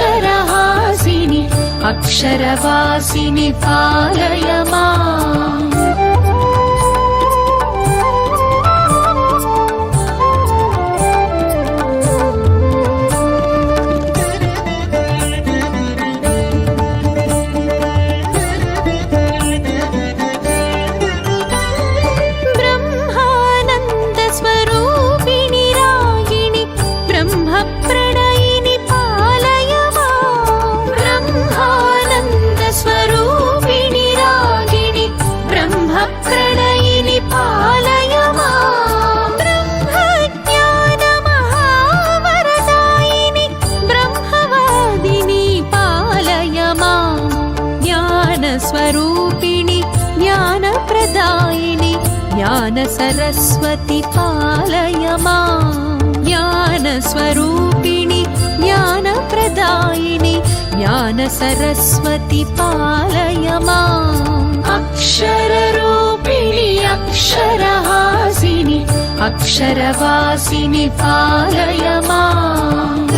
अक्षरहासिनि अक्षरवासिनि पालय माम्। स्वरूपिणि ज्ञानप्रदायिनि ज्ञान सरस्वती पालय माम्। ज्ञानस्वरूपिणि ज्ञानप्रदायिनि ज्ञान सरस्वती पालय माम्। अक्षररूपिणि अक्षरहासिनि अक्षरवासिनि पालय माम्।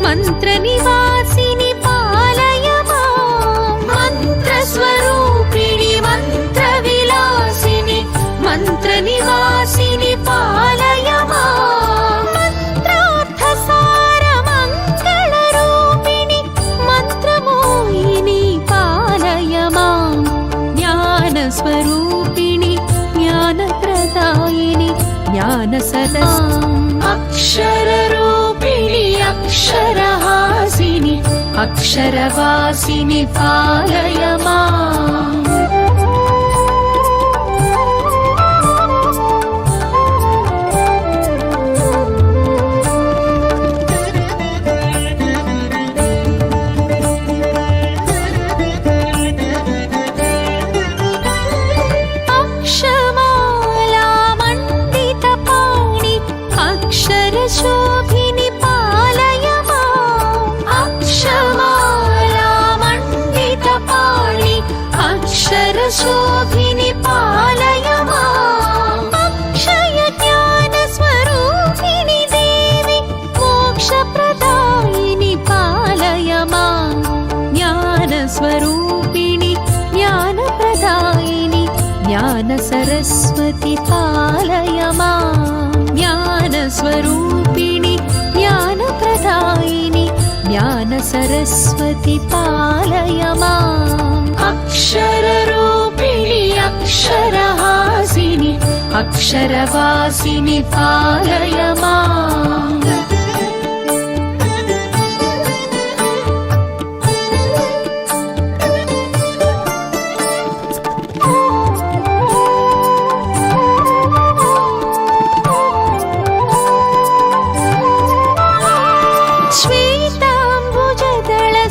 मंत्रनिवासिनि पालय माम्। मंत्रस्वरूपिणि मंत्रविलासिनि मंत्रनिवासिनि पालय माम्। मंत्रार्थसारमङ्गलरूपिणि मंत्रमोहिनि पालय माम्। ज्ञानस्वरूपिणि ज्ञानप्रदायिनि ज्ञानसरस्वती अक्षररूपिणि अक्षरहासिनि अक्षरवासिनि पालय माम्। शोभिनि पालय माम्। अक्षमालामण्डितपाणि अक्षरशोभिनि पालय माम्। अक्षयज्ञानस्वरूपिणि देवि मोक्षप्रदायिनि पालय माम्। ज्ञानस्वरूपिणि ज्ञानप्रदायिनि ज्ञानसरस्वती पालय माम्। ज्ञानस्वरूपिणि ज्ञानप्रदायिनि ज्ञानसरस्वती पालय माम्। अक्षररूपिणि अक्षरहासिनि अक्षरवासिनि पालय माम्।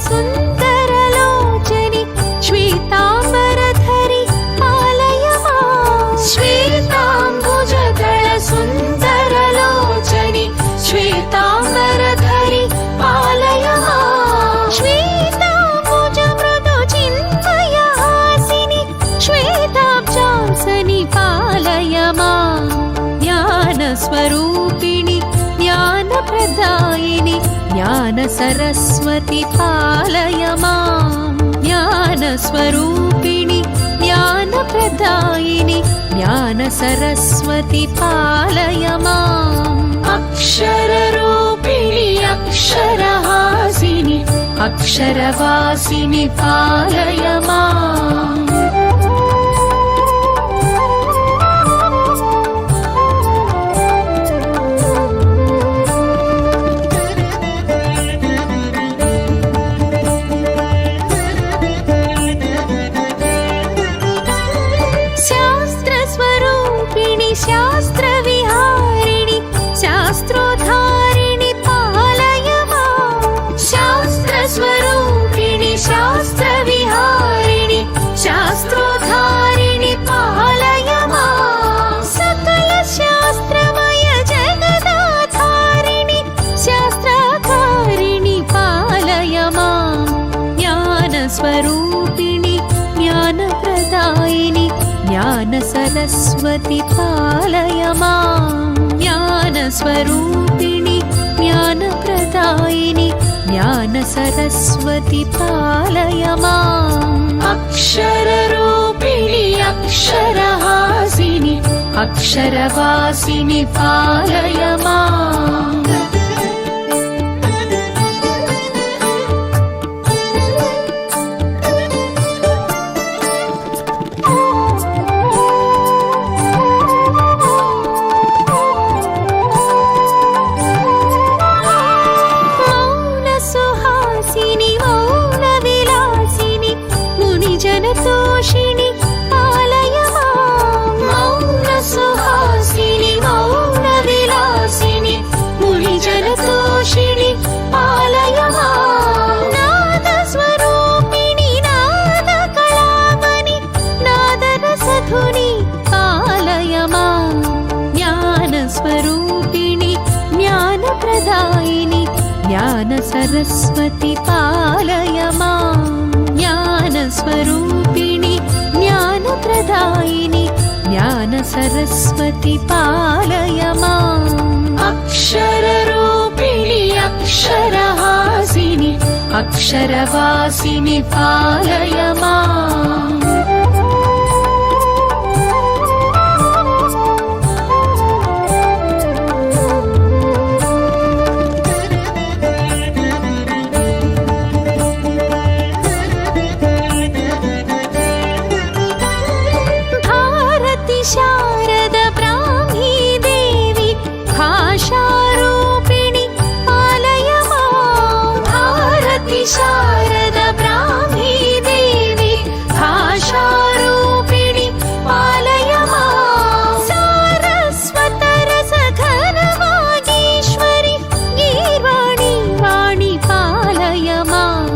सुन्दरलोचनि श्वेताम्बरधरि पालय माम्। श्वेताम्बुजदलसुन्दरलोचनि श्वेताम्बरधरि पालय माम्। श्वेताम्बुजमृदुचिन्मयहासिनि श्वेताब्जांसनि पालय माम्। ज्ञानस्वरूपिणि ज्ञानप्रदायिनि ज्ञानसरस्वती पालय माम्। ज्ञानस्वरूपिणि ज्ञानप्रदायिनि ज्ञानसरस्वती पालय माम्। अक्षररूपिणि अक्षरहासिनि अक्षरवासिनि पालय माम्। शास्त्रविहारिणि शास्त्रोद्धारिणि पालय माम्। शास्त्रस्वरूपिणि शास्त्रविहारिणि शास्त्र सरस्वति पालय माम् ज्ञानस्वरूपिणि ज्ञानप्रदायिनि ज्ञान सरस्वति पालय माम् अक्षररूपिणि अक्षरहासिनि अक्षरवासिनि पालय माम् तोषिणि पालय माम् मौनसुहासिनि मौनविलासिनि मुनिजनतोषिणि पालय माम् नादस्वरूपिणि नादकलावनि नादरसधुनि पालय माम् ज्ञानस्वरूपिणि ज्ञानप्रदायिनि ज्ञानसरस्वति पालय माम् ज्ञानस्वरूपिणि ज्ञानप्रदायिनि ज्ञानसरस्वति पालय माम् अक्षररूपिणि अक्षरहासिनि अक्षरवासिनि पालय माम् शारद ब्राह्मी देवी भाषारूपिणि पालय माम् भारति शारद ब्राह्मी देवी भाषारूपिणि पालय माम् सारस्वतरसघनवागीश्वरि गीर्वाणि वाणि पालय माम्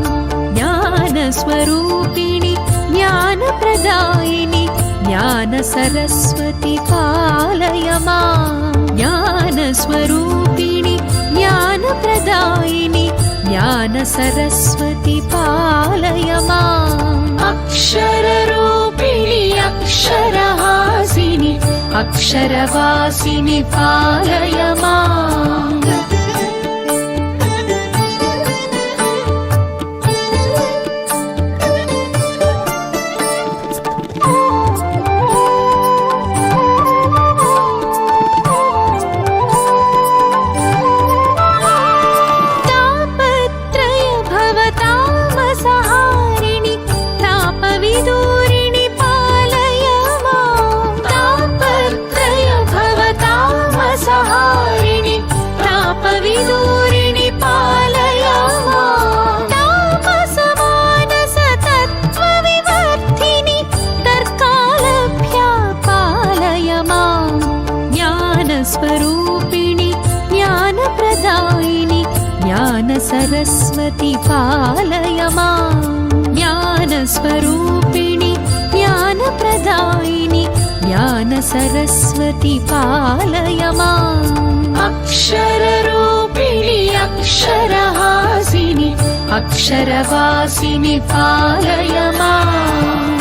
ज्ञानस्वरूपिणि ज्ञानप्रदायिनि ज्ञान सरस्वति पालय माम् ज्ञानस्वरूपिणि ज्ञानप्रदायिनि ज्ञान सरस्वति पालय माम् अक्षररूपिणि अक्षरहासिनि अक्षरवासिनि पालय माम् विदूरिणि पालय माम् तापत्रय भवतामसहारिणि तापविदूरिणि पालय माम् तापसमानसतत्त्वविवर्धिनि तर्कालभ्या पालय माम् ज्ञानस्वरूपिणि ज्ञानप्रदायिनि ज्ञानसरस्वति पालय माम् ज्ञानस्वरूपिणि ज्ञानप्रदायिनि ज्ञानसरस्वति पालय माम् अक्षररूपिणि अक्षरहासिनि अक्षरवासिनि पालय माम्